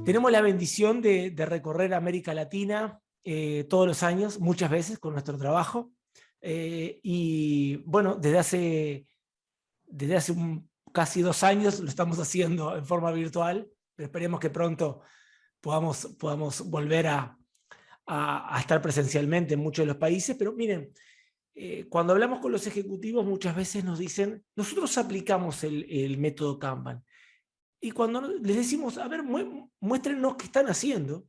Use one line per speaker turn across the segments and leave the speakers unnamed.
Tenemos la bendición de recorrer América Latina todos los años, muchas veces con nuestro trabajo. Y bueno, desde hace casi 2 años lo estamos haciendo en forma virtual, pero esperemos que pronto podamos volver a estar presencialmente en muchos de los países. Pero miren, cuando hablamos con los ejecutivos muchas veces nos dicen, nosotros aplicamos el método Kanban. Y cuando les decimos, a ver, muéstrenos qué están haciendo,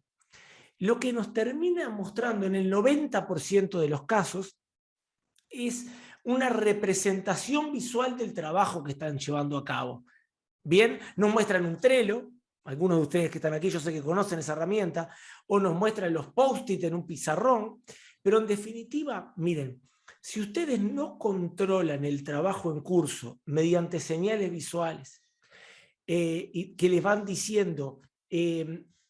lo que nos termina mostrando en el 90% de los casos es una representación visual del trabajo que están llevando a cabo. Bien, nos muestran un Trello, algunos de ustedes que están aquí yo sé que conocen esa herramienta, o nos muestran los post-it en un pizarrón, pero en definitiva, miren, si ustedes no controlan el trabajo en curso mediante señales visuales, y que les van diciendo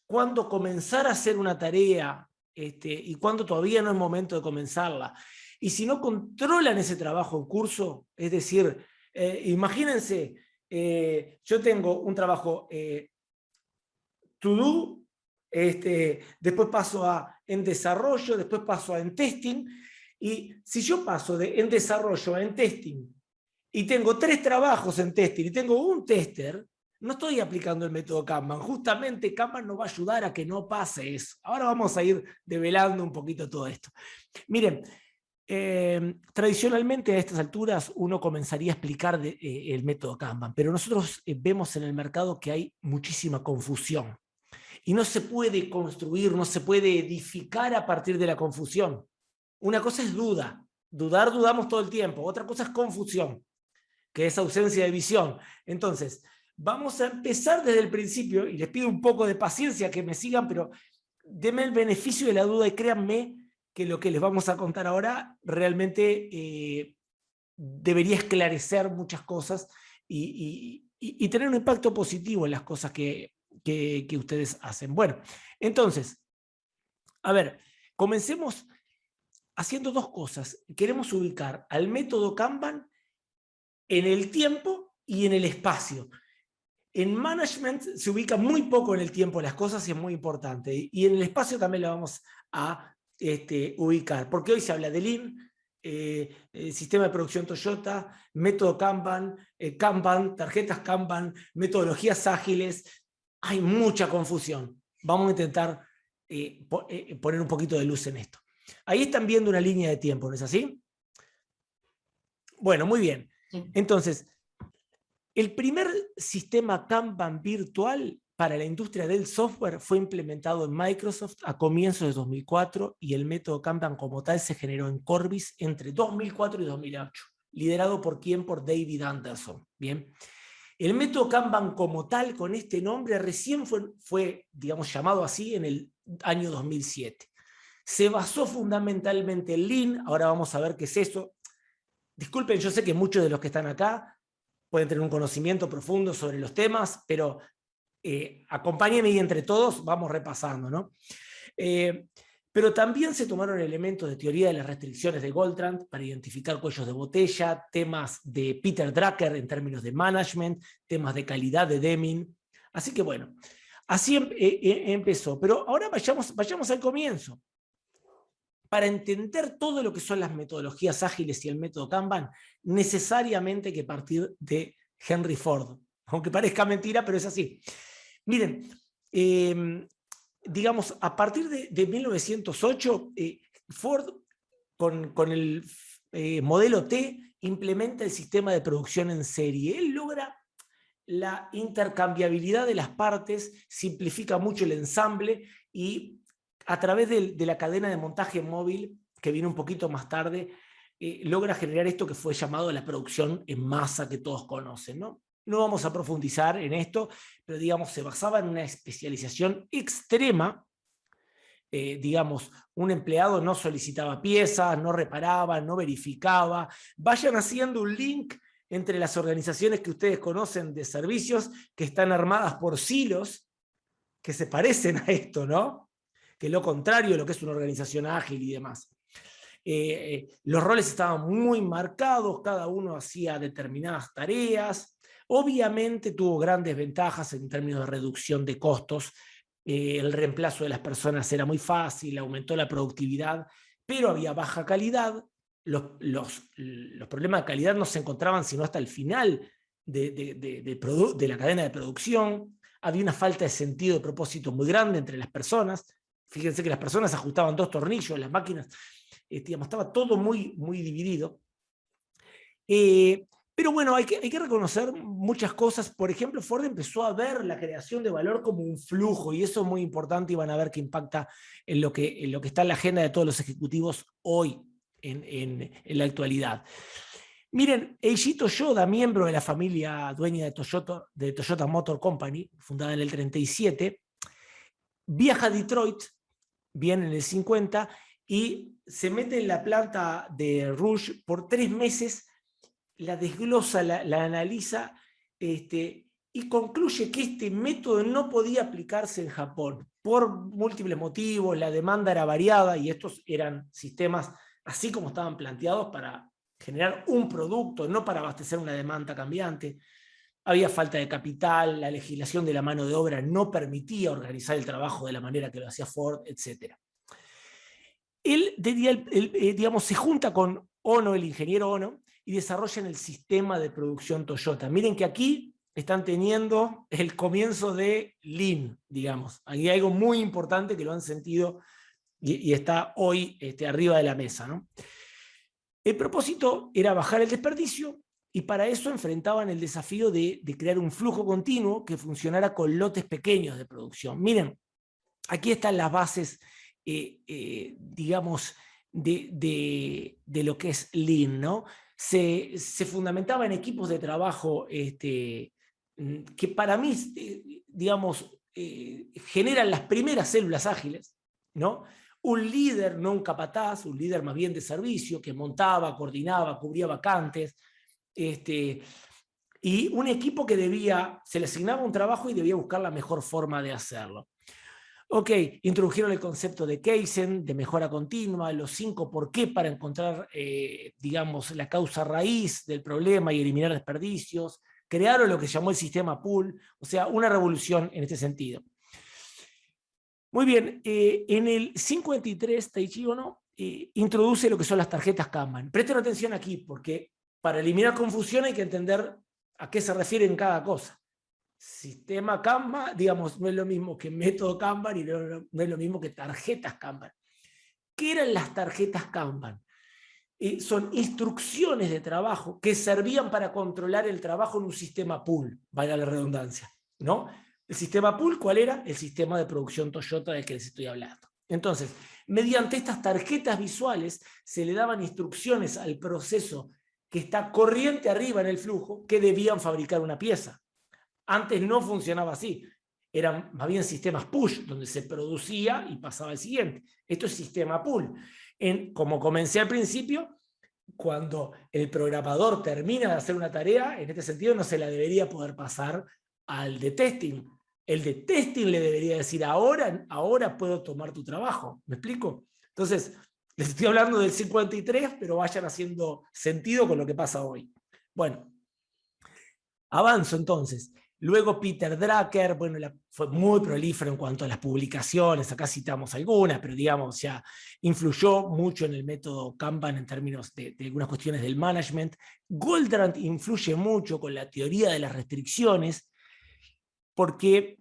cuándo comenzar a hacer una tarea y cuándo todavía no es momento de comenzarla. Y si no controlan ese trabajo en curso, es decir, imagínense, yo tengo un trabajo to do, después paso en desarrollo, después paso en testing, y si yo paso en desarrollo a en testing, y tengo 3 trabajos en testing, y tengo un tester, no estoy aplicando el método Kanban. Justamente Kanban nos va a ayudar a que no pase eso. Ahora vamos a ir develando un poquito todo esto. Miren, tradicionalmente a estas alturas uno comenzaría a explicar el método Kanban, pero nosotros vemos en el mercado que hay muchísima confusión. Y no se puede construir, no se puede edificar a partir de la confusión. Una cosa es duda. Dudamos todo el tiempo. Otra cosa es confusión, que es ausencia de visión. Entonces, vamos a empezar desde el principio, y les pido un poco de paciencia que me sigan, pero denme el beneficio de la duda y créanme que lo que les vamos a contar ahora realmente debería esclarecer muchas cosas y tener un impacto positivo en las cosas que ustedes hacen. Bueno, entonces, a ver, comencemos haciendo 2 cosas. Queremos ubicar al método Kanban en el tiempo y en el espacio. En management se ubica muy poco en el tiempo las cosas y es muy importante. Y en el espacio también la vamos a ubicar, porque hoy se habla de Lean, sistema de producción Toyota, método Kanban, Kanban, tarjetas Kanban, metodologías ágiles. Hay mucha confusión. Vamos a intentar poner un poquito de luz en esto. Ahí están viendo una línea de tiempo, ¿no es así? Bueno, muy bien. Entonces, el primer sistema Kanban virtual para la industria del software fue implementado en Microsoft a comienzos de 2004 y el método Kanban como tal se generó en Corbis entre 2004 y 2008. ¿Liderado por quién? Por David Anderson. Bien. El método Kanban como tal, con este nombre, recién fue digamos, llamado así en el año 2007. Se basó fundamentalmente en Lean. Ahora vamos a ver qué es eso. Disculpen, yo sé que muchos de los que están acá pueden tener un conocimiento profundo sobre los temas, pero acompáñenme y entre todos vamos repasando, ¿no? Pero también se tomaron elementos de teoría de las restricciones de Goldtrand para identificar cuellos de botella, temas de Peter Drucker en términos de management, temas de calidad de Deming. Así que bueno, así empezó. Pero ahora vayamos al comienzo. Para entender todo lo que son las metodologías ágiles y el método Kanban, necesariamente hay que partir de Henry Ford. Aunque parezca mentira, pero es así. Miren, digamos, a partir de 1908, Ford, con el modelo T, implementa el sistema de producción en serie. Él logra la intercambiabilidad de las partes, simplifica mucho el ensamble y a través de la cadena de montaje móvil, que viene un poquito más tarde, logra generar esto que fue llamado la producción en masa que todos conocen, ¿no? No vamos a profundizar en esto, pero digamos, se basaba en una especialización extrema. Digamos, un empleado no solicitaba piezas, no reparaba, no verificaba. Vayan haciendo un link entre las organizaciones que ustedes conocen de servicios que están armadas por silos que se parecen a esto, ¿no? Que es lo contrario de lo que es una organización ágil y demás. Los roles estaban muy marcados, cada uno hacía determinadas tareas. Obviamente tuvo grandes ventajas en términos de reducción de costos, el reemplazo de las personas era muy fácil, aumentó la productividad, pero había baja calidad. Los problemas de calidad no se encontraban sino hasta el final de la cadena de producción. Había una falta de sentido de propósito muy grande entre las personas. Fíjense que las personas ajustaban 2 tornillos, las máquinas, digamos, estaba todo muy, muy dividido. Pero bueno, hay que reconocer muchas cosas. Por ejemplo, Ford empezó a ver la creación de valor como un flujo, y eso es muy importante, y van a ver que impacta en lo que está en la agenda de todos los ejecutivos hoy, en la actualidad. Miren, Eiji Toyoda, miembro de la familia dueña de Toyota Motor Company, fundada en el 37, viaja a Detroit, viene en el 50, y se mete en la planta de Rouge por 3 meses, la desglosa, la analiza, y concluye que este método no podía aplicarse en Japón por múltiples motivos. La demanda era variada y estos eran sistemas así como estaban planteados para generar un producto, no para abastecer una demanda cambiante. Había falta de capital, la legislación de la mano de obra no permitía organizar el trabajo de la manera que lo hacía Ford, etc. Él, digamos, se junta con Ono, el ingeniero Ono, y desarrollan el sistema de producción Toyota. Miren que aquí están teniendo el comienzo de Lean, digamos. Aquí hay algo muy importante que lo han sentido y está hoy arriba de la mesa, ¿no? El propósito era bajar el desperdicio, y para eso enfrentaban el desafío de crear un flujo continuo que funcionara con lotes pequeños de producción. Miren, aquí están las bases, digamos, de lo que es Lean, ¿no? Se fundamentaba en equipos de trabajo que para mí, digamos, generan las primeras células ágiles, ¿no? Un líder, no un capataz, un líder más bien de servicio, que montaba, coordinaba, cubría vacantes, y un equipo que se le asignaba un trabajo y debía buscar la mejor forma de hacerlo. Ok, introdujeron el concepto de Kaizen, de mejora continua, los 5 por qué para encontrar, digamos, la causa raíz del problema y eliminar desperdicios. Crearon lo que se llamó el sistema pool, o sea, una revolución en este sentido. Muy bien, en el 53, Taiichi Ohno introduce lo que son las tarjetas Kanban. Presten atención aquí, porque para eliminar confusión hay que entender a qué se refiere en cada cosa. Sistema Kanban, digamos, no es lo mismo que método Kanban y no es lo mismo que tarjetas Kanban. ¿Qué eran las tarjetas Kanban? Son instrucciones de trabajo que servían para controlar el trabajo en un sistema pool, valga la redundancia, ¿no? El sistema pool, ¿cuál era? El sistema de producción Toyota del que les estoy hablando. Entonces, mediante estas tarjetas visuales se le daban instrucciones al proceso que está corriente arriba en el flujo, que debían fabricar una pieza. Antes no funcionaba así. Eran más bien sistemas push, donde se producía y pasaba al siguiente. Esto es sistema pull. Como comencé al principio, cuando el programador termina de hacer una tarea, en este sentido no se la debería poder pasar al de testing. El de testing le debería decir, ahora puedo tomar tu trabajo. ¿Me explico? Entonces, les estoy hablando del 53, pero vayan haciendo sentido con lo que pasa hoy. Bueno, avanzo entonces. Luego Peter Drucker, bueno, fue muy prolífero en cuanto a las publicaciones, acá citamos algunas, pero digamos, ya influyó mucho en el método Kanban en términos de algunas cuestiones del management. Goldrand influye mucho con la teoría de las restricciones, porque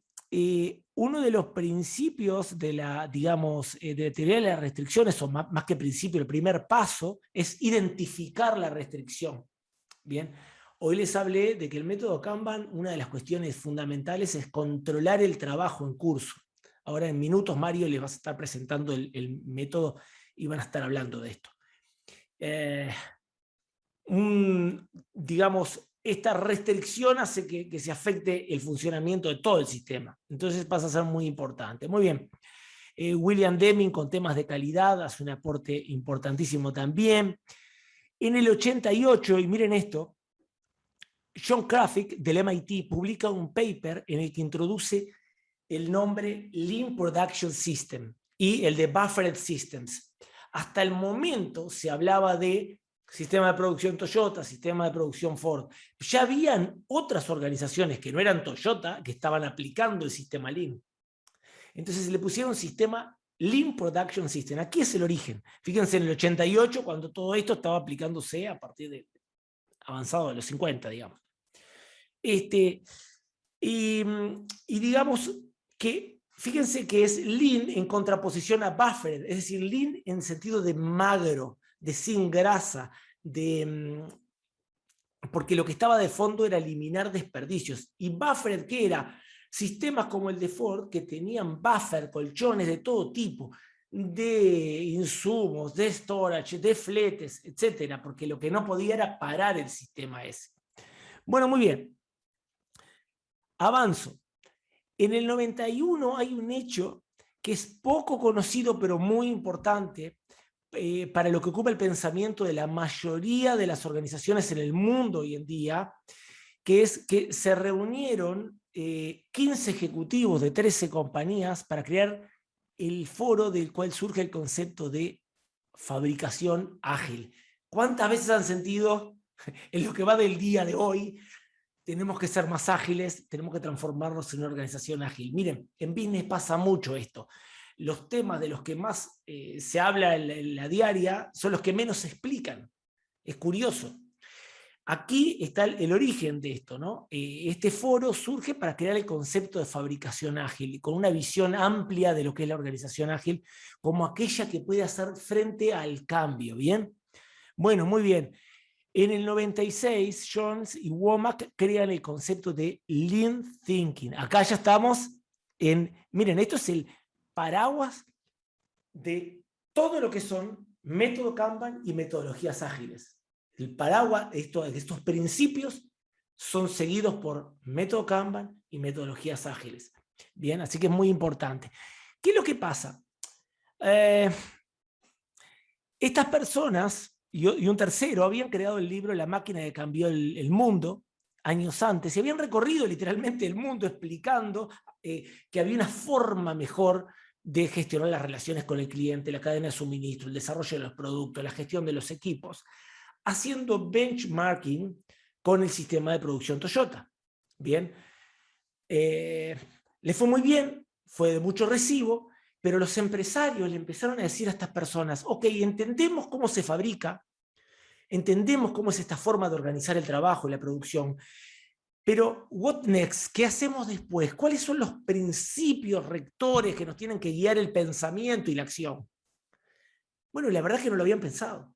uno de los principios de la, digamos, de la teoría de las restricciones, o más que principio, el primer paso, es identificar la restricción. Bien. Hoy les hablé de que el método Kanban, una de las cuestiones fundamentales es controlar el trabajo en curso. Ahora en minutos Mario les va a estar presentando el método y van a estar hablando de esto. Digamos, esta restricción hace que se afecte el funcionamiento de todo el sistema. Entonces pasa a ser muy importante. Muy bien. William Deming con temas de calidad hace un aporte importantísimo también. En el 88, y miren esto, John Krafik del MIT publica un paper en el que introduce el nombre Lean Production System y el de Buffered Systems. Hasta el momento se hablaba de sistema de producción Toyota, sistema de producción Ford. Ya habían otras organizaciones que no eran Toyota que estaban aplicando el sistema Lean. Entonces le pusieron sistema Lean Production System. Aquí es el origen. Fíjense en el 88, cuando todo esto estaba aplicándose a partir de avanzado de los 50, digamos. Y digamos que, fíjense que es Lean en contraposición a Buffered, es decir, Lean en sentido de magro, de sin grasa, porque lo que estaba de fondo era eliminar desperdicios. Y Buffered, ¿qué era? Sistemas como el de Ford, que tenían buffer, colchones de todo tipo, de insumos, de storage, de fletes, etcétera, porque lo que no podía era parar el sistema ese. Bueno, muy bien. Avanzo. En el 91 hay un hecho que es poco conocido, pero muy importante para lo que ocupa el pensamiento de la mayoría de las organizaciones en el mundo hoy en día, que es que se reunieron 15 ejecutivos de 13 compañías para crear el foro del cual surge el concepto de fabricación ágil. ¿Cuántas veces han sentido en lo que va del día de hoy? Tenemos que ser más ágiles, tenemos que transformarnos en una organización ágil. Miren, en business pasa mucho esto. Los temas de los que más se habla en la diaria son los que menos se explican. Es curioso. Aquí está el origen de esto, ¿no? Este foro surge para crear el concepto de fabricación ágil, con una visión amplia de lo que es la organización ágil, como aquella que puede hacer frente al cambio, ¿bien? Bueno, muy bien. En el 96, Jones y Womack crean el concepto de Lean Thinking. Acá ya estamos en, miren, esto es el paraguas de todo lo que son método Kanban y metodologías ágiles. El paraguas de estos principios son seguidos por método Kanban y metodologías ágiles. Bien, así que es muy importante. ¿Qué es lo que pasa? Estas personas y un tercero habían creado el libro La máquina que cambió el mundo años antes y habían recorrido literalmente el mundo explicando que había una forma mejor de gestionar las relaciones con el cliente, la cadena de suministro, el desarrollo de los productos, la gestión de los equipos, haciendo benchmarking con el sistema de producción Toyota. Bien, le fue muy bien, fue de mucho recibo, pero los empresarios le empezaron a decir a estas personas, ok, entendemos cómo se fabrica, entendemos cómo es esta forma de organizar el trabajo y la producción, pero what next? ¿Qué hacemos después? ¿Cuáles son los principios rectores que nos tienen que guiar el pensamiento y la acción? Bueno, la verdad es que no lo habían pensado.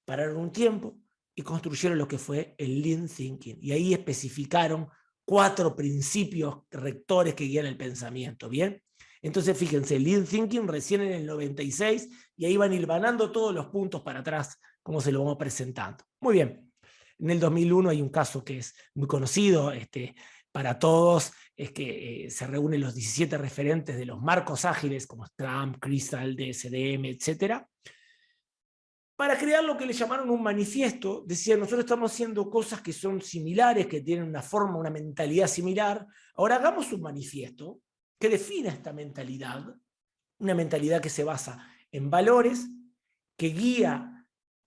Pararon un tiempo y construyeron lo que fue el Lean Thinking. Y ahí especificaron 4 principios rectores que guían el pensamiento, ¿bien? Entonces, fíjense, Lean Thinking recién en el 96, y ahí van hilvanando todos los puntos para atrás, como se lo vamos presentando. Muy bien. En el 2001 hay un caso que es muy conocido para todos, es que se reúnen los 17 referentes de los marcos ágiles, como Scrum, Crystal, DSDM, etcétera, para crear lo que le llamaron un manifiesto. Decían, nosotros estamos haciendo cosas que son similares, que tienen una forma, una mentalidad similar, ahora hagamos un manifiesto que defina esta mentalidad, una mentalidad que se basa en valores, que guía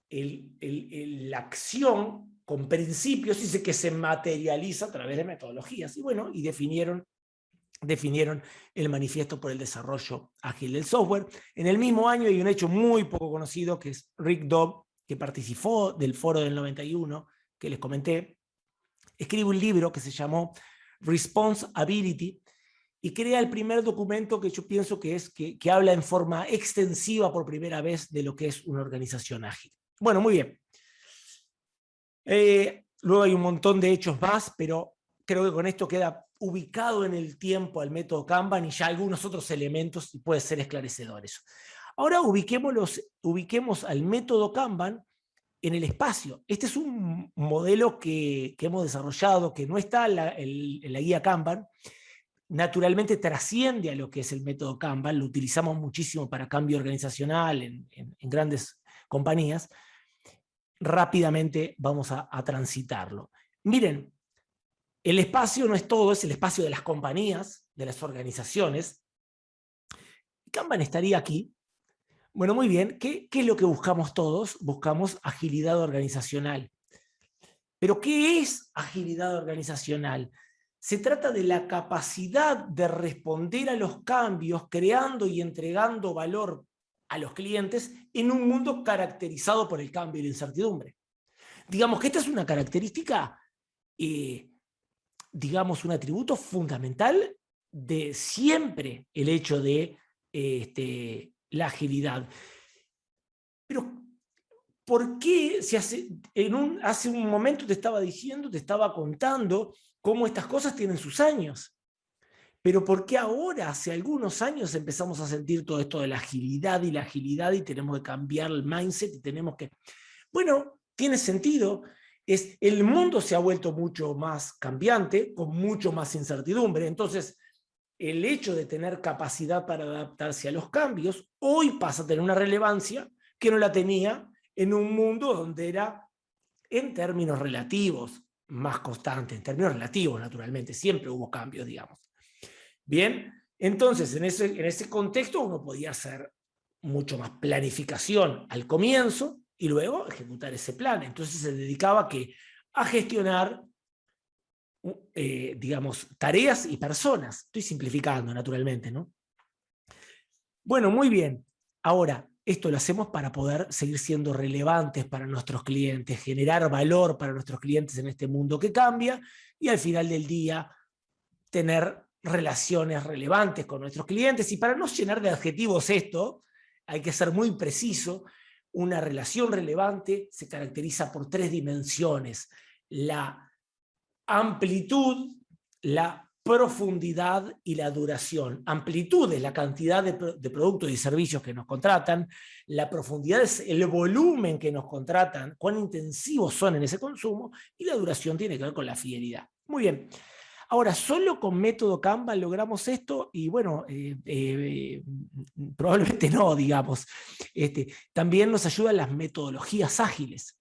la acción con principios y que se materializa a través de metodologías. Y bueno, y definieron el manifiesto por el desarrollo ágil del software. En el mismo año hay un hecho muy poco conocido, que es Rick Dobb, que participó del foro del 91, que les comenté, escribe un libro que se llamó Responsibility, y crea el primer documento que yo pienso que habla en forma extensiva por primera vez de lo que es una organización ágil. Bueno, muy bien. Luego hay un montón de hechos más, pero creo que con esto queda ubicado en el tiempo al método Kanban y ya algunos otros elementos y puede ser esclarecedor eso. Ahora ubiquemos al método Kanban en el espacio. Este es un modelo que hemos desarrollado, que no está en la guía Kanban. Naturalmente trasciende a lo que es el método Kanban, lo utilizamos muchísimo para cambio organizacional en grandes compañías. Rápidamente vamos a transitarlo. Miren, el espacio no es todo, es el espacio de las compañías, de las organizaciones. Kanban estaría aquí. Bueno, muy bien. ¿Qué es lo que buscamos todos? Buscamos agilidad organizacional. ¿Pero qué es agilidad organizacional? se trata de la capacidad de responder a los cambios, creando y entregando valor a los clientes en un mundo caracterizado por el cambio y la incertidumbre. Digamos que esta es una característica, digamos, un atributo fundamental de siempre el hecho de la agilidad. Pero, ¿por qué se hace, hace un momento te estaba diciendo, te estaba contando cómo estas cosas tienen sus años? Pero ¿por qué ahora, hace algunos años, empezamos a sentir todo esto de la agilidad y tenemos que cambiar el mindset y tenemos que... Bueno, tiene sentido. El mundo se ha vuelto mucho más cambiante, con mucho más incertidumbre. Entonces, el hecho de tener capacidad para adaptarse a los cambios, hoy pasa a tener una relevancia que no la tenía en un mundo donde era, en términos relativos, más constante. En términos relativos, naturalmente, siempre hubo cambios, digamos. Bien, entonces en ese contexto uno podía hacer mucho más planificación al comienzo y luego ejecutar ese plan. Entonces se dedicaba a gestionar, digamos, tareas y personas. Estoy simplificando, naturalmente, ¿no? Bueno, muy bien. Ahora, esto lo hacemos para poder seguir siendo relevantes para nuestros clientes, generar valor para nuestros clientes en este mundo que cambia y al final del día tener relaciones relevantes con nuestros clientes. Y para no llenar de adjetivos esto, hay que ser muy preciso. Una relación relevante se caracteriza por 3 dimensiones: la amplitud, la profundidad y la duración. Amplitud es la cantidad de productos y servicios que nos contratan, la profundidad es el volumen que nos contratan, cuán intensivos son en ese consumo, y la duración tiene que ver con la fidelidad. Muy bien. Ahora, solo con método Kanban logramos esto, y bueno, probablemente no, digamos. También nos ayudan las metodologías ágiles.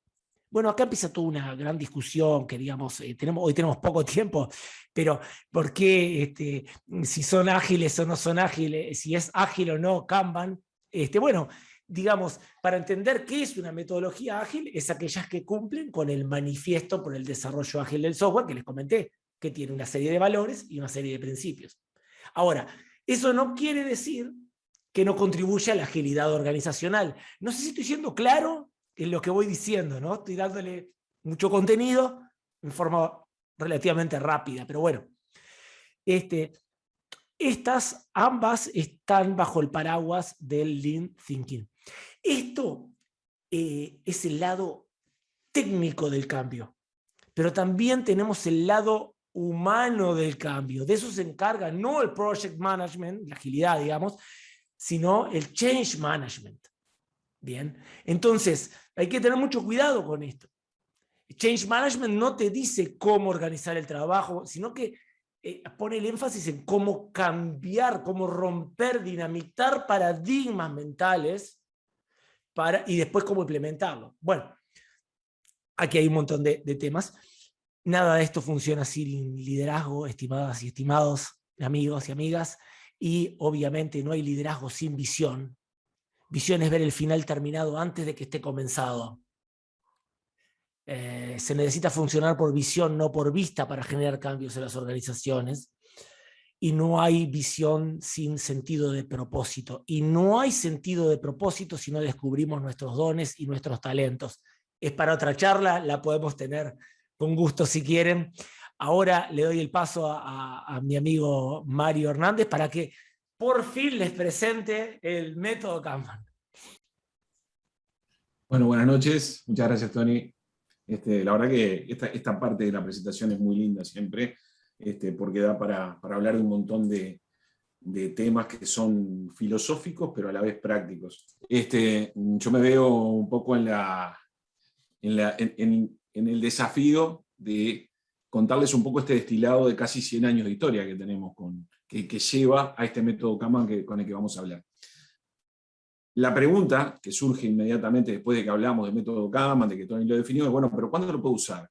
Bueno, acá empieza toda una gran discusión que, digamos, hoy tenemos poco tiempo, pero ¿por qué si son ágiles o no son ágiles, si es ágil o no Kanban? Bueno, digamos, para entender qué es una metodología ágil, es aquellas que cumplen con el manifiesto por el desarrollo ágil del software que les comenté, que tiene una serie de valores y una serie de principios. Ahora, eso no quiere decir que no contribuya a la agilidad organizacional. No sé si estoy siendo claro en lo que voy diciendo, ¿no? Estoy dándole mucho contenido en forma relativamente rápida, pero bueno. Estas ambas están bajo el paraguas del Lean Thinking. Esto es el lado técnico del cambio, pero también tenemos el lado humano del cambio. De eso se encarga no el project management, la agilidad, digamos, sino el change management. Bien, entonces hay que tener mucho cuidado con esto. Change management no te dice cómo organizar el trabajo, sino que pone el énfasis en cómo cambiar, cómo romper, dinamitar paradigmas mentales y después cómo implementarlo. Bueno, aquí hay un montón de temas. Nada de esto funciona sin liderazgo, estimadas y estimados amigos y amigas, y obviamente no hay liderazgo sin visión. Visión es ver el final terminado antes de que esté comenzado. Se necesita funcionar por visión, no por vista, para generar cambios en las organizaciones. Y no hay visión sin sentido de propósito. Y no hay sentido de propósito si no descubrimos nuestros dones y nuestros talentos. Es para otra charla, la podemos tener con gusto si quieren. Ahora le doy el paso a mi amigo Mario Hernández para que por fin les presente el método Kanban.
Bueno, buenas noches. Muchas gracias, Tony. La verdad que esta parte de la presentación es muy linda siempre, porque da para hablar de un montón de temas que son filosóficos, pero a la vez prácticos. Yo me veo un poco en el desafío de contarles un poco este destilado de casi 100 años de historia que tenemos, que lleva a este método Kanban con el que vamos a hablar. La pregunta que surge inmediatamente después de que hablamos del método Kanban, de que Tony lo definió, es, bueno, pero ¿cuándo lo puedo usar?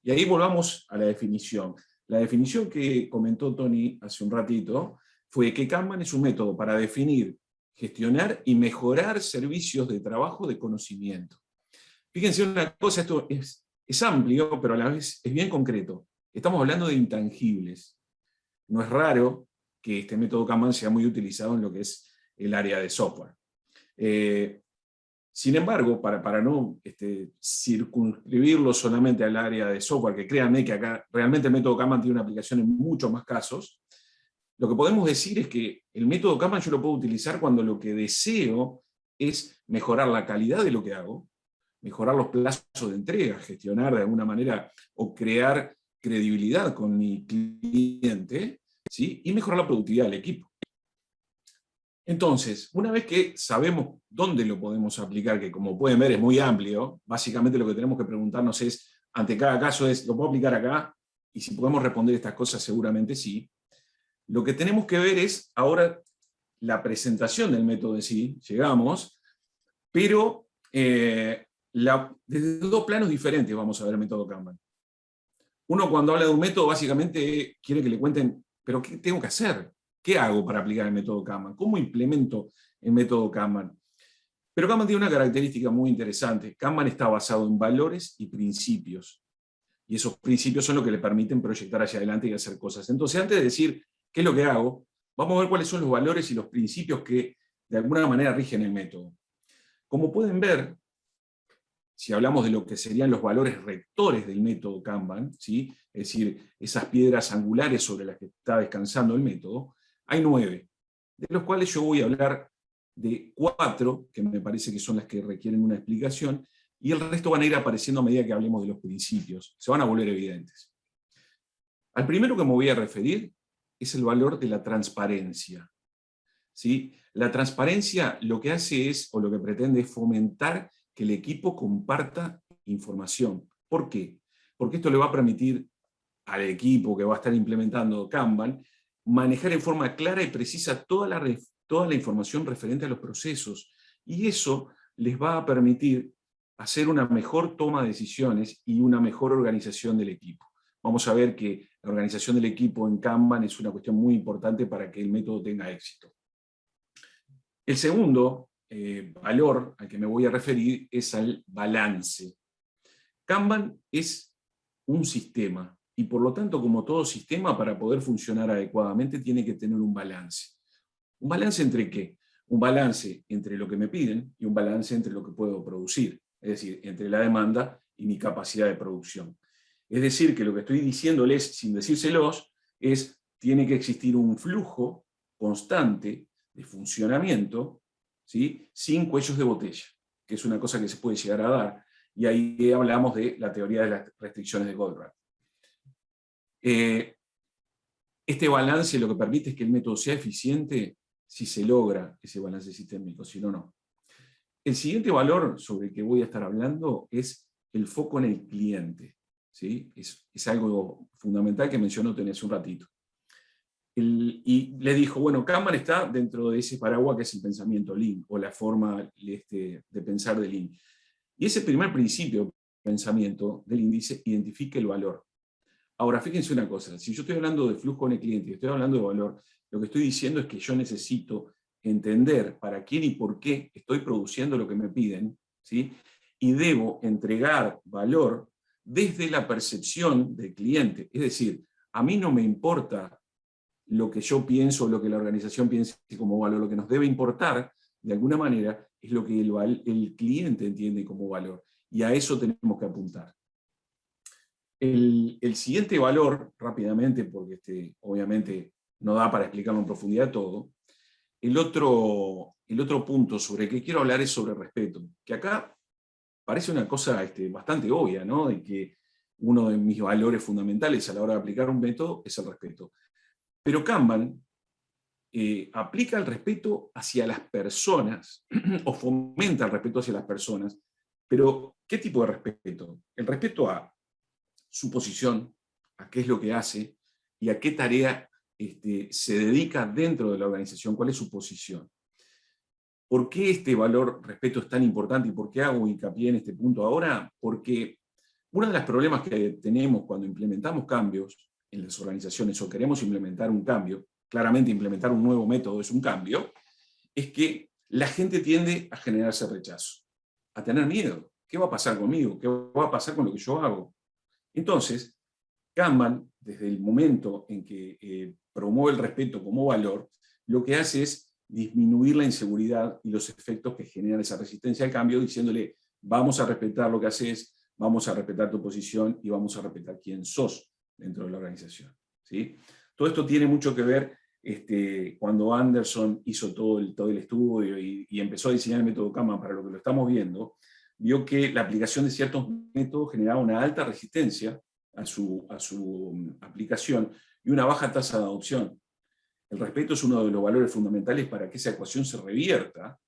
Y ahí volvamos a la definición. La definición que comentó Tony hace un ratito fue que Kanban es un método para definir, gestionar y mejorar servicios de trabajo de conocimiento. Fíjense una cosa, esto es amplio, pero a la vez es bien concreto. Estamos hablando de intangibles. No es raro que este método Kanban sea muy utilizado en lo que es el área de software. Sin embargo, para no circunscribirlo solamente al área de software, que créanme que acá realmente el método Kanban tiene una aplicación en muchos más casos, lo que podemos decir es que el método Kanban yo lo puedo utilizar cuando lo que deseo es mejorar la calidad de lo que hago, mejorar los plazos de entrega, gestionar de alguna manera o crear credibilidad con mi cliente, ¿sí? Y mejorar la productividad del equipo. Entonces, una vez que sabemos dónde lo podemos aplicar, que como pueden ver es muy amplio, básicamente lo que tenemos que preguntarnos es, ante cada caso es, ¿lo puedo aplicar acá? Y si podemos responder estas cosas, seguramente sí. Lo que tenemos que ver es ahora la presentación del método en sí, llegamos, pero desde dos planos diferentes vamos a ver el método Kanban. Uno cuando habla de un método básicamente quiere que le cuenten, pero ¿qué tengo que hacer? ¿Qué hago para aplicar el método Kanban? ¿Cómo implemento el método Kanban? Pero Kanban tiene una característica muy interesante. Kanban está basado en valores y principios. Y esos principios son los que le permiten proyectar hacia adelante y hacer cosas. Entonces, antes de decir qué es lo que hago, vamos a ver cuáles son los valores y los principios que de alguna manera rigen el método. Como pueden ver, si hablamos de lo que serían los valores rectores del método Kanban, ¿sí? Es decir, esas piedras angulares sobre las que está descansando el método, hay 9, de los cuales yo voy a hablar de 4, que me parece que son las que requieren una explicación, y el resto van a ir apareciendo a medida que hablemos de los principios, se van a volver evidentes. Al primero que me voy a referir es el valor de la transparencia. ¿Sí? La transparencia lo que hace es, o lo que pretende es fomentar que el equipo comparta información. ¿Por qué? Porque esto le va a permitir al equipo que va a estar implementando Kanban manejar en forma clara y precisa toda la información referente a los procesos. Y eso les va a permitir hacer una mejor toma de decisiones y una mejor organización del equipo. Vamos a ver que la organización del equipo en Kanban es una cuestión muy importante para que el método tenga éxito. El segundo valor al que me voy a referir es al balance. Kanban es un sistema y por lo tanto, como todo sistema, para poder funcionar adecuadamente tiene que tener un balance. ¿Un balance entre qué? Un balance entre lo que me piden y un balance entre lo que puedo producir, es decir, entre la demanda y mi capacidad de producción. Es decir, que lo que estoy diciéndoles, sin decírselos, es tiene que existir un flujo constante de funcionamiento, ¿sí? Sin cuellos de botella, que es una cosa que se puede llegar a dar, y ahí hablamos de la teoría de las restricciones de Goldratt. Este balance lo que permite es que el método sea eficiente si se logra ese balance sistémico, si no, no. El siguiente valor sobre el que voy a estar hablando es el foco en el cliente, ¿sí? Es algo fundamental que mencionó Tony hace un ratito. Y le dijo, bueno, Kanban está dentro de ese paraguas que es el pensamiento Lean, o la forma de pensar de Lean. Y ese primer principio de pensamiento del índice identifica el valor. Ahora, fíjense una cosa, si yo estoy hablando de flujo en el cliente y estoy hablando de valor, lo que estoy diciendo es que yo necesito entender para quién y por qué estoy produciendo lo que me piden, ¿sí? Y debo entregar valor desde la percepción del cliente. Es decir, a mí no me importa lo que yo pienso o lo que la organización piense como valor, lo que nos debe importar, de alguna manera, es lo que el cliente entiende como valor. Y a eso tenemos que apuntar. El siguiente valor, rápidamente, porque obviamente no da para explicarlo en profundidad todo, el otro punto sobre el que quiero hablar es sobre respeto, que acá parece una cosa bastante obvia, ¿no? De que uno de mis valores fundamentales a la hora de aplicar un método es el respeto. Pero Kanban aplica el respeto hacia las personas, o fomenta el respeto hacia las personas, pero ¿qué tipo de respeto? El respeto a su posición, a qué es lo que hace y a qué tarea se dedica dentro de la organización, cuál es su posición. ¿Por qué este valor respeto es tan importante y por qué hago hincapié en este punto ahora? Porque uno de los problemas que tenemos cuando implementamos cambios en las organizaciones o queremos implementar un cambio, claramente implementar un nuevo método es un cambio, es que la gente tiende a generarse rechazo, a tener miedo. ¿Qué va a pasar conmigo? ¿Qué va a pasar con lo que yo hago? Entonces, Kanban, desde el momento en que promueve el respeto como valor, lo que hace es disminuir la inseguridad y los efectos que generan esa resistencia al cambio, diciéndole, vamos a respetar lo que haces, vamos a respetar tu posición y vamos a respetar quién sos dentro de la organización, ¿sí? Todo esto tiene mucho que ver cuando Anderson hizo todo el estudio y empezó a diseñar el método Kanban para lo que lo estamos viendo, vio que la aplicación de ciertos métodos generaba una alta resistencia a su aplicación y una baja tasa de adopción. El respeto es uno de los valores fundamentales para que esa ecuación se revierta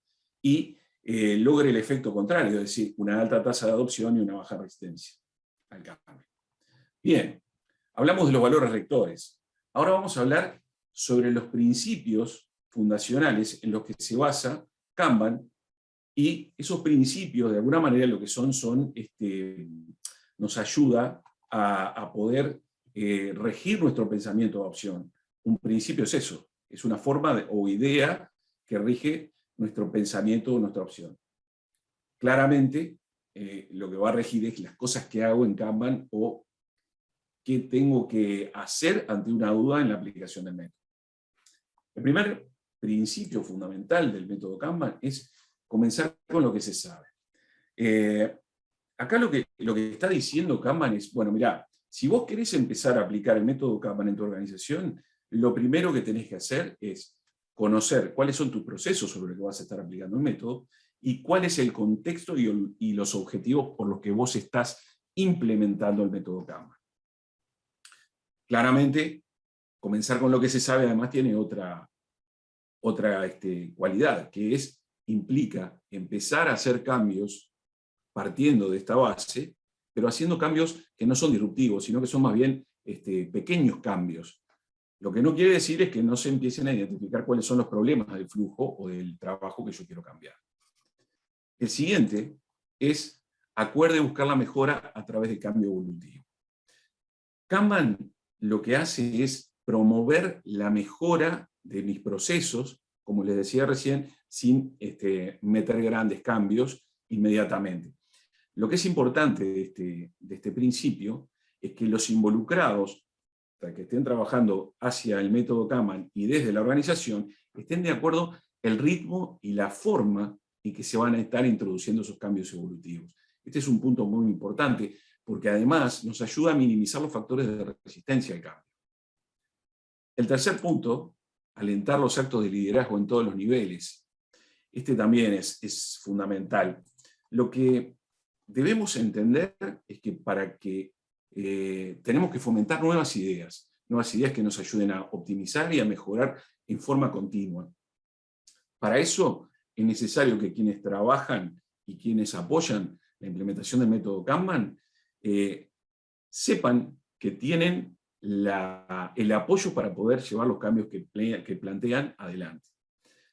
y logre el efecto contrario, es decir, una alta tasa de adopción y una baja resistencia al cambio. Bien, hablamos de los valores rectores. Ahora vamos a hablar sobre los principios fundacionales en los que se basa Kanban, y esos principios, de alguna manera, lo que nos ayuda a poder regir nuestro pensamiento de adopción. Un principio es eso, es una forma o idea que rige nuestro pensamiento o nuestra opción. Claramente, lo que va a regir es las cosas que hago en Kanban o qué tengo que hacer ante una duda en la aplicación del método. El primer principio fundamental del método Kanban es comenzar con lo que se sabe. Acá lo que está diciendo Kanban es, bueno, mirá, si vos querés empezar a aplicar el método Kanban en tu organización, lo primero que tenés que hacer es conocer cuáles son tus procesos sobre los que vas a estar aplicando el método y cuál es el contexto y los objetivos por los que vos estás implementando el método Kanban. Claramente, comenzar con lo que se sabe además tiene otra cualidad, que implica empezar a hacer cambios partiendo de esta base, pero haciendo cambios que no son disruptivos, sino que son más bien pequeños cambios. Lo que no quiere decir es que no se empiecen a identificar cuáles son los problemas del flujo o del trabajo que yo quiero cambiar. El siguiente es acuerde buscar la mejora a través de cambio evolutivo. Kanban lo que hace es promover la mejora de mis procesos, como les decía recién, sin meter grandes cambios inmediatamente. Lo que es importante de este principio es que los involucrados, para que estén trabajando hacia el método Kanban y desde la organización, estén de acuerdo el ritmo y la forma en que se van a estar introduciendo esos cambios evolutivos. Este es un punto muy importante, porque además nos ayuda a minimizar los factores de resistencia al cambio. El tercer punto, alentar los actos de liderazgo en todos los niveles. Este también es fundamental. Lo que debemos entender es que tenemos que fomentar nuevas ideas que nos ayuden a optimizar y a mejorar en forma continua. Para eso es necesario que quienes trabajan y quienes apoyan la implementación del método Kanban sepan que tienen el apoyo para poder llevar los cambios que plantean adelante.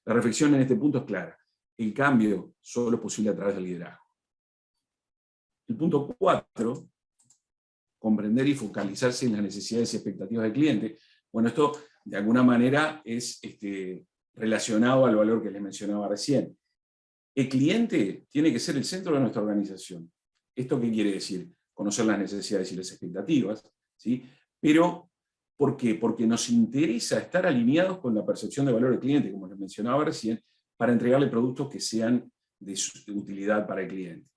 La reflexión en este punto es clara. El cambio solo es posible a través del liderazgo. El punto 4, comprender y focalizarse en las necesidades y expectativas del cliente. Bueno, esto de alguna manera es relacionado al valor que les mencionaba recién. El cliente tiene que ser el centro de nuestra organización. ¿Esto qué quiere decir? Conocer las necesidades y las expectativas, ¿sí? Pero, ¿por qué? Porque nos interesa estar alineados con la percepción de valor del cliente, como les mencionaba recién, para entregarle productos que sean de utilidad para el cliente.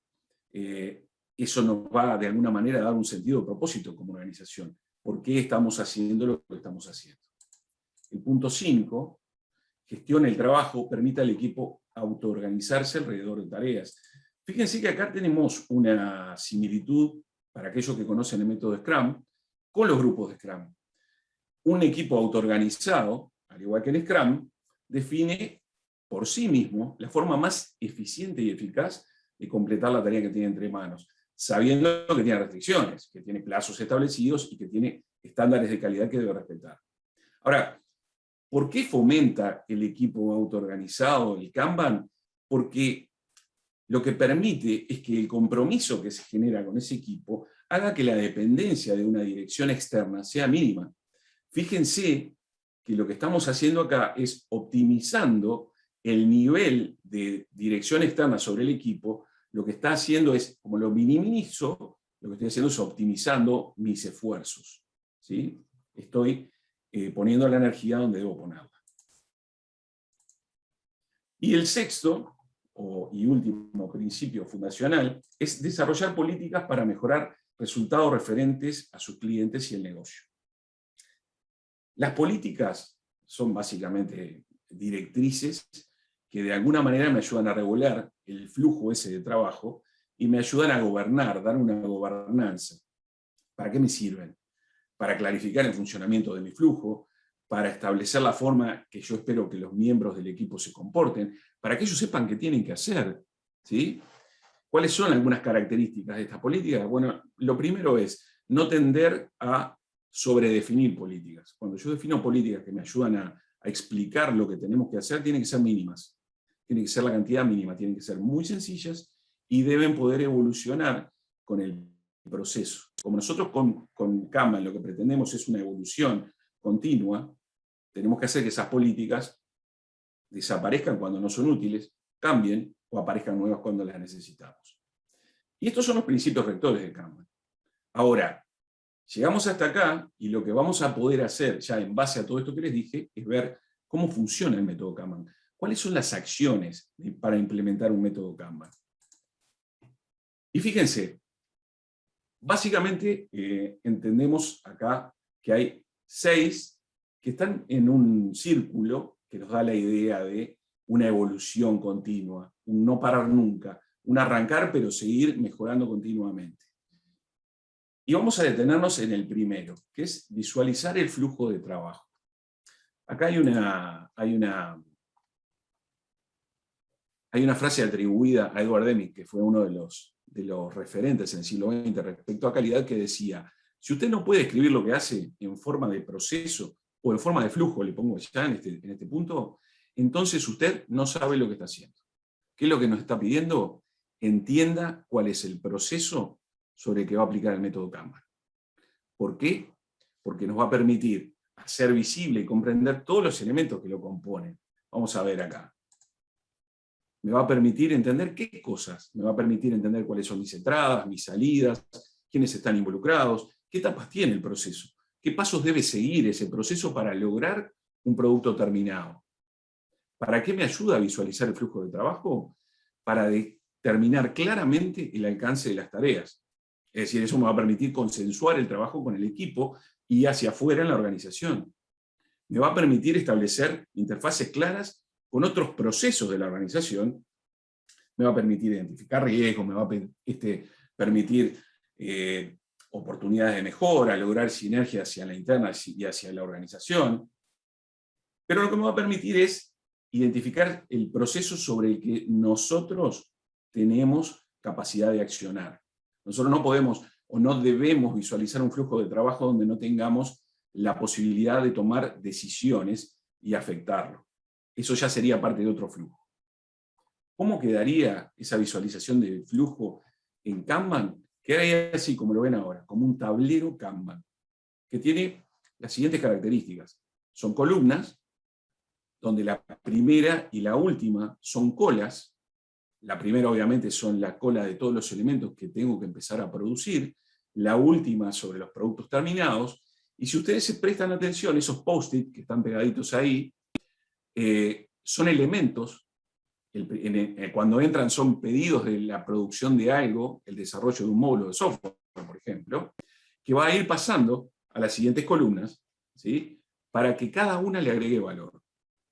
Eso nos va de alguna manera a dar un sentido de propósito como organización. ¿Por qué estamos haciendo lo que estamos haciendo? El punto 5, gestione el trabajo, permita al equipo autoorganizarse alrededor de tareas. Fíjense que acá tenemos una similitud, para aquellos que conocen el método Scrum, con los grupos de Scrum. Un equipo autoorganizado, al igual que en Scrum, define por sí mismo la forma más eficiente y eficaz de completar la tarea que tiene entre manos, sabiendo que tiene restricciones, que tiene plazos establecidos y que tiene estándares de calidad que debe respetar. Ahora, ¿por qué fomenta el equipo autoorganizado, el Kanban? Porque lo que permite es que el compromiso que se genera con ese equipo haga que la dependencia de una dirección externa sea mínima. Fíjense que lo que estamos haciendo acá es optimizando el nivel de dirección externa sobre el equipo. Lo que está haciendo es, como lo minimizo, lo que estoy haciendo es optimizando mis esfuerzos. ¿sí? Estoy poniendo la energía donde debo ponerla. Y el sexto y último principio fundacional es desarrollar políticas para mejorar resultados referentes a sus clientes y el negocio. Las políticas son básicamente directrices que de alguna manera me ayudan a regular el flujo ese de trabajo y me ayudan a gobernar, dar una gobernanza. ¿Para qué me sirven? Para clarificar el funcionamiento de mi flujo, para establecer la forma que yo espero que los miembros del equipo se comporten, para que ellos sepan qué tienen que hacer, ¿sí? ¿Cuáles son algunas características de estas políticas? Bueno, lo primero es no tender a sobredefinir políticas. Cuando yo defino políticas que me ayudan a explicar lo que tenemos que hacer, tienen que ser mínimas. Tiene que ser la cantidad mínima, tienen que ser muy sencillas y deben poder evolucionar con el proceso. Como nosotros con Kanban lo que pretendemos es una evolución continua, tenemos que hacer que esas políticas desaparezcan cuando no son útiles, cambien o aparezcan nuevas cuando las necesitamos. Y estos son los principios rectores de Kanban. Ahora, llegamos hasta acá y lo que vamos a poder hacer, ya en base a todo esto que les dije, es ver cómo funciona el método Kanban. ¿Cuáles son las acciones para implementar un método Kanban? Y fíjense, básicamente entendemos acá que hay 6 que están en un círculo que nos da la idea de una evolución continua, un no parar nunca, un arrancar pero seguir mejorando continuamente. Y vamos a detenernos en el primero, que es visualizar el flujo de trabajo. Acá hay una frase atribuida a Edward Deming, que fue uno de los referentes en el siglo XX respecto a calidad, que decía: si usted no puede escribir lo que hace en forma de proceso o en forma de flujo, le pongo ya en este punto, entonces usted no sabe lo que está haciendo. ¿Qué es lo que nos está pidiendo? Entienda cuál es el proceso sobre el que va a aplicar el método Kanban. ¿Por qué? Porque nos va a permitir hacer visible y comprender todos los elementos que lo componen. Vamos a ver acá. Me va a permitir entender qué cosas, me va a permitir entender cuáles son mis entradas, mis salidas, quiénes están involucrados, qué etapas tiene el proceso, qué pasos debe seguir ese proceso para lograr un producto terminado. ¿Para qué me ayuda a visualizar el flujo de trabajo? Para determinar claramente el alcance de las tareas. Es decir, eso me va a permitir consensuar el trabajo con el equipo y hacia afuera en la organización. Me va a permitir establecer interfaces claras con otros procesos de la organización, me va a permitir identificar riesgos, me va a permitir oportunidades de mejora, lograr sinergia hacia la interna y hacia la organización. Pero lo que me va a permitir es identificar el proceso sobre el que nosotros tenemos capacidad de accionar. Nosotros no podemos o no debemos visualizar un flujo de trabajo donde no tengamos la posibilidad de tomar decisiones y afectarlo. Eso ya sería parte de otro flujo. ¿Cómo quedaría esa visualización del flujo en Kanban? Quedaría así como lo ven ahora, como un tablero Kanban, que tiene las siguientes características. Son columnas, donde la primera y la última son colas. La primera obviamente son la cola de todos los elementos que tengo que empezar a producir, la última sobre los productos terminados, y si ustedes se prestan atención, esos post-it que están pegaditos ahí, son elementos, cuando entran son pedidos de la producción de algo, el desarrollo de un módulo de software, por ejemplo, que va a ir pasando a las siguientes columnas, ¿sí? Para que cada una le agregue valor.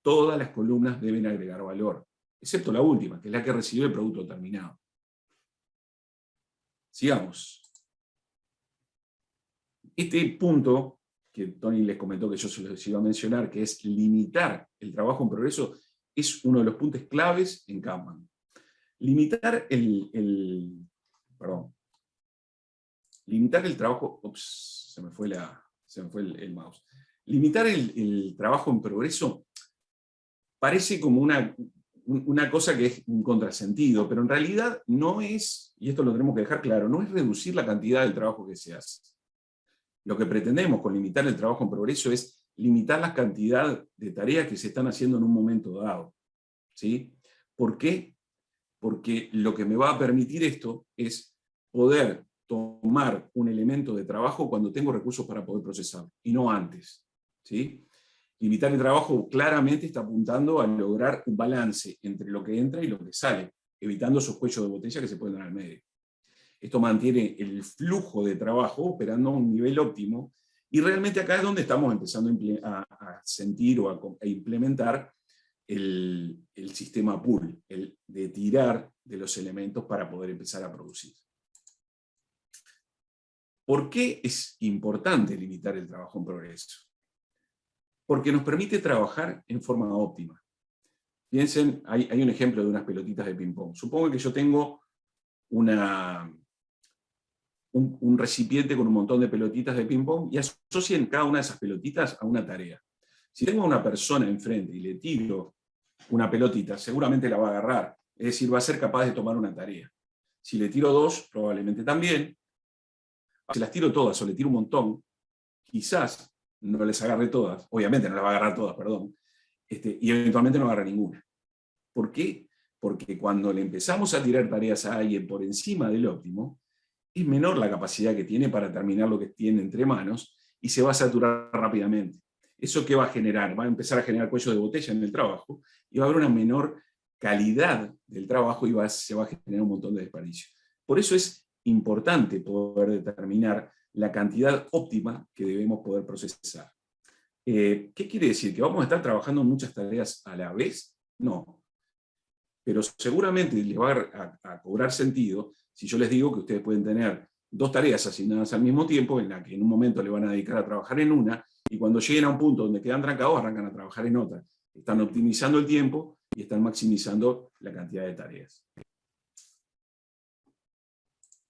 Todas las columnas deben agregar valor, excepto la última, que es la que recibe el producto terminado. Sigamos. Este punto que Tony les comentó que yo se los iba a mencionar, que es limitar el trabajo en progreso, es uno de los puntos claves en Kanban. Limitar limitar el trabajo... Ups, se me fue el mouse. Limitar el trabajo en progreso parece como una cosa que es un contrasentido, pero en realidad no es, y esto lo tenemos que dejar claro, no es reducir la cantidad del trabajo que se hace. Lo que pretendemos con limitar el trabajo en progreso es limitar la cantidad de tareas que se están haciendo en un momento dado. ¿Sí? ¿Por qué? Porque lo que me va a permitir esto es poder tomar un elemento de trabajo cuando tengo recursos para poder procesarlo, y no antes, ¿sí? Limitar el trabajo claramente está apuntando a lograr un balance entre lo que entra y lo que sale, evitando esos cuellos de botella que se pueden dar al medio. Esto mantiene el flujo de trabajo operando a un nivel óptimo, y realmente acá es donde estamos empezando a sentir o a implementar el sistema pool, el de tirar de los elementos para poder empezar a producir. ¿Por qué es importante limitar el trabajo en progreso? Porque nos permite trabajar en forma óptima. Piensen, hay un ejemplo de unas pelotitas de ping-pong. Supongo que yo tengo un recipiente con un montón de pelotitas de ping-pong y asocien cada una de esas pelotitas a una tarea. Si tengo a una persona enfrente y le tiro una pelotita, seguramente la va a agarrar, es decir, va a ser capaz de tomar una tarea. Si le tiro dos, probablemente también. Si las tiro todas o le tiro un montón, quizás no les agarre todas, obviamente no las va a agarrar todas, perdón, y eventualmente no agarra ninguna. ¿Por qué? Porque cuando le empezamos a tirar tareas a alguien por encima del óptimo, es menor la capacidad que tiene para terminar lo que tiene entre manos y se va a saturar rápidamente. ¿Eso qué va a generar? Va a empezar a generar cuello de botella en el trabajo y va a haber una menor calidad del trabajo y se va a generar un montón de desperdicio. Por eso es importante poder determinar la cantidad óptima que debemos poder procesar. ¿Qué quiere decir? ¿Que vamos a estar trabajando en muchas tareas a la vez? No. Pero seguramente les va a cobrar sentido si yo les digo que ustedes pueden tener dos tareas asignadas al mismo tiempo, en la que en un momento le van a dedicar a trabajar en una, y cuando lleguen a un punto donde quedan trancados, arrancan a trabajar en otra. Están optimizando el tiempo y están maximizando la cantidad de tareas.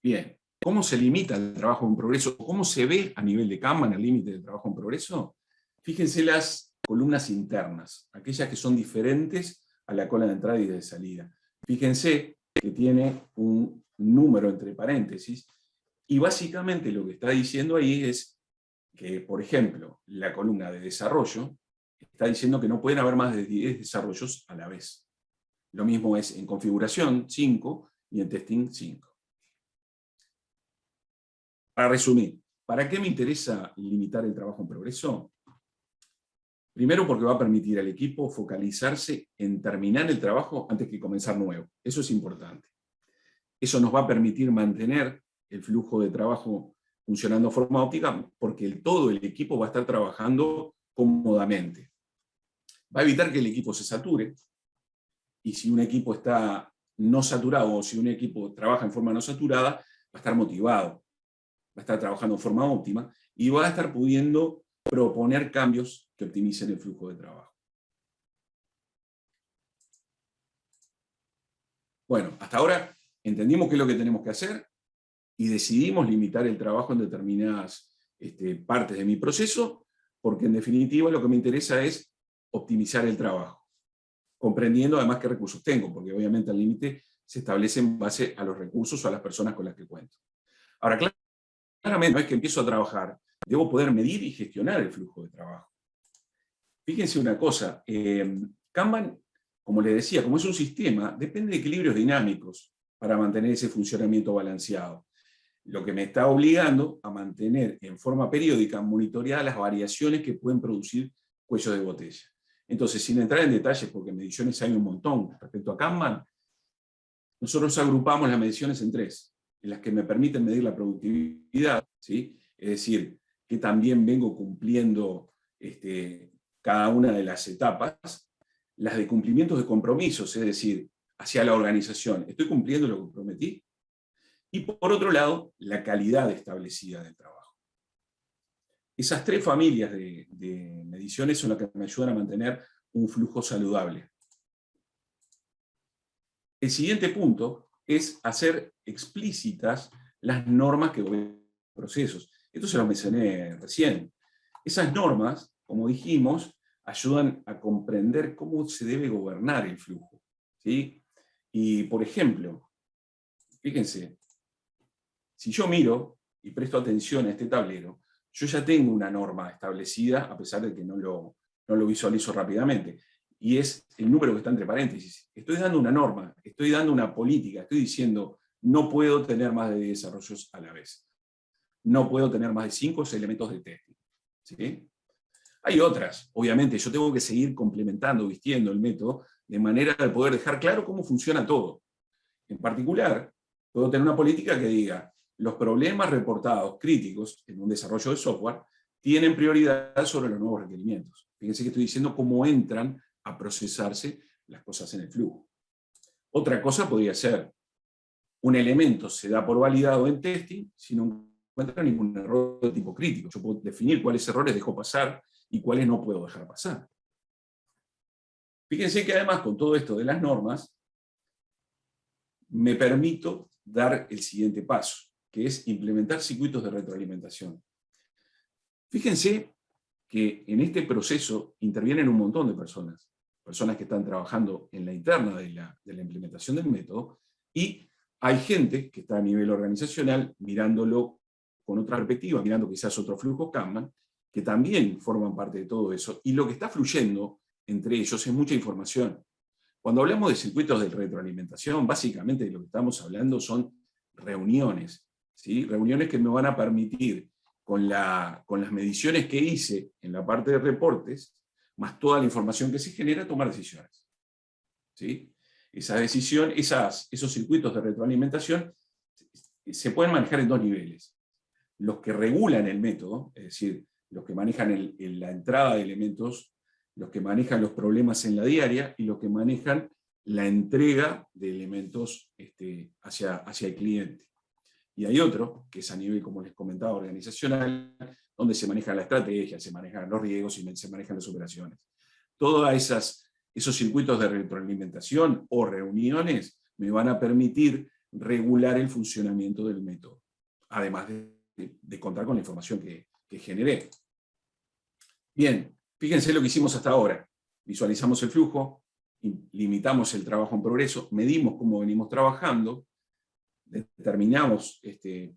Bien, ¿cómo se limita el trabajo en progreso? ¿Cómo se ve a nivel de Kanban el límite del trabajo en progreso? Fíjense las columnas internas, aquellas que son diferentes a la cola de entrada y de salida. Fíjense que tiene un número entre paréntesis, y básicamente lo que está diciendo ahí es que, por ejemplo, la columna de desarrollo está diciendo que no pueden haber más de 10 desarrollos a la vez. Lo mismo es en configuración, 5, y en testing, 5. Para resumir, ¿para qué me interesa limitar el trabajo en progreso? Primero, porque va a permitir al equipo focalizarse en terminar el trabajo antes que comenzar nuevo. Eso es importante. Eso nos va a permitir mantener el flujo de trabajo funcionando de forma óptima, porque todo el equipo va a estar trabajando cómodamente. Va a evitar que el equipo se sature, y si un equipo está no saturado, o si un equipo trabaja en forma no saturada, va a estar motivado, va a estar trabajando en forma óptima, y va a estar pudiendo proponer cambios que optimicen el flujo de trabajo. Bueno, hasta ahora entendimos qué es lo que tenemos que hacer y decidimos limitar el trabajo en determinadas partes de mi proceso, porque en definitiva lo que me interesa es optimizar el trabajo, comprendiendo además qué recursos tengo, porque obviamente el límite se establece en base a los recursos o a las personas con las que cuento. Ahora, claramente, una vez que empiezo a trabajar, debo poder medir y gestionar el flujo de trabajo. Fíjense una cosa, Kanban, como les decía, como es un sistema, depende de equilibrios dinámicos para mantener ese funcionamiento balanceado. Lo que me está obligando a mantener en forma periódica monitoreadas las variaciones que pueden producir cuellos de botella. Entonces, sin entrar en detalles, porque mediciones hay un montón respecto a Kanban, nosotros agrupamos las mediciones en tres, en las que me permiten medir la productividad, ¿sí? Es decir, que también vengo cumpliendo cada una de las etapas, las de cumplimientos de compromisos, es decir, hacia la organización, ¿estoy cumpliendo lo que prometí? Y por otro lado, la calidad establecida del trabajo. Esas tres familias de mediciones son las que me ayudan a mantener un flujo saludable. El siguiente punto es hacer explícitas las normas que voy a procesos. Esto se lo mencioné recién. Esas normas, como dijimos, ayudan a comprender cómo se debe gobernar el flujo, ¿sí? Y, por ejemplo, fíjense, si yo miro y presto atención a este tablero, yo ya tengo una norma establecida, a pesar de que no lo visualizo rápidamente, y es el número que está entre paréntesis. Estoy dando una norma, estoy dando una política, estoy diciendo no puedo tener más de 10 desarrollos a la vez. No puedo tener más de 5 elementos de testing. ¿Sí? Hay otras, obviamente, yo tengo que seguir complementando, vistiendo el método, de manera de poder dejar claro cómo funciona todo. En particular, puedo tener una política que diga, los problemas reportados críticos en un desarrollo de software tienen prioridad sobre los nuevos requerimientos. Fíjense que estoy diciendo cómo entran a procesarse las cosas en el flujo. Otra cosa podría ser, un elemento se da por validado en testing si no encuentra ningún error de tipo crítico. Yo puedo definir cuáles errores dejo pasar y cuáles no puedo dejar pasar. Fíjense que además con todo esto de las normas, me permito dar el siguiente paso, que es implementar circuitos de retroalimentación. Fíjense que en este proceso intervienen un montón de personas. Personas que están trabajando en la interna de la implementación del método, y hay gente que está a nivel organizacional mirándolo con otra perspectiva, mirando quizás otro flujo Kanban, que también forman parte de todo eso, y lo que está fluyendo entre ellos es mucha información. Cuando hablamos de circuitos de retroalimentación, básicamente de lo que estamos hablando son reuniones, ¿sí? Reuniones que me van a permitir, con las mediciones que hice en la parte de reportes, más toda la información que se genera, tomar decisiones. ¿Sí? Esos circuitos de retroalimentación se pueden manejar en dos niveles. Los que regulan el método, es decir, los que manejan la entrada de elementos, los que manejan los problemas en la diaria, y los que manejan la entrega de elementos hacia el cliente. Y hay otro, que es a nivel, como les comentaba, organizacional, donde se maneja la estrategia, se manejan los riesgos y se manejan las operaciones. Todos esos circuitos de retroalimentación o reuniones me van a permitir regular el funcionamiento del método, además de contar con la información que generé. Bien, fíjense lo que hicimos hasta ahora. Visualizamos el flujo, limitamos el trabajo en progreso, medimos cómo venimos trabajando, determinamos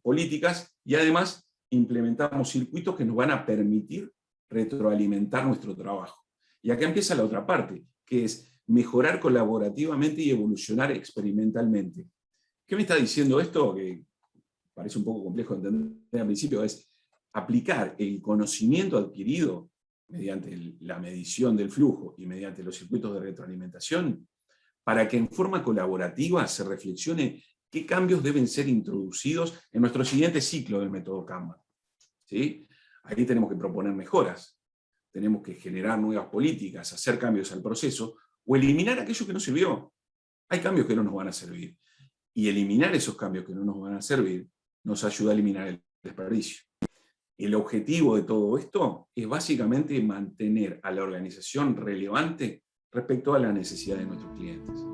políticas y además implementamos circuitos que nos van a permitir retroalimentar nuestro trabajo. Y acá empieza la otra parte, que es mejorar colaborativamente y evolucionar experimentalmente. ¿Qué me está diciendo esto? Que parece un poco complejo de entender al principio, es aplicar el conocimiento adquirido mediante la medición del flujo y mediante los circuitos de retroalimentación, para que en forma colaborativa se reflexione qué cambios deben ser introducidos en nuestro siguiente ciclo del método Kanban. ¿Sí? Ahí tenemos que proponer mejoras, tenemos que generar nuevas políticas, hacer cambios al proceso, o eliminar aquello que no sirvió. Hay cambios que no nos van a servir, y eliminar esos cambios que no nos van a servir nos ayuda a eliminar el desperdicio. El objetivo de todo esto es básicamente mantener a la organización relevante respecto a las necesidades de nuestros clientes.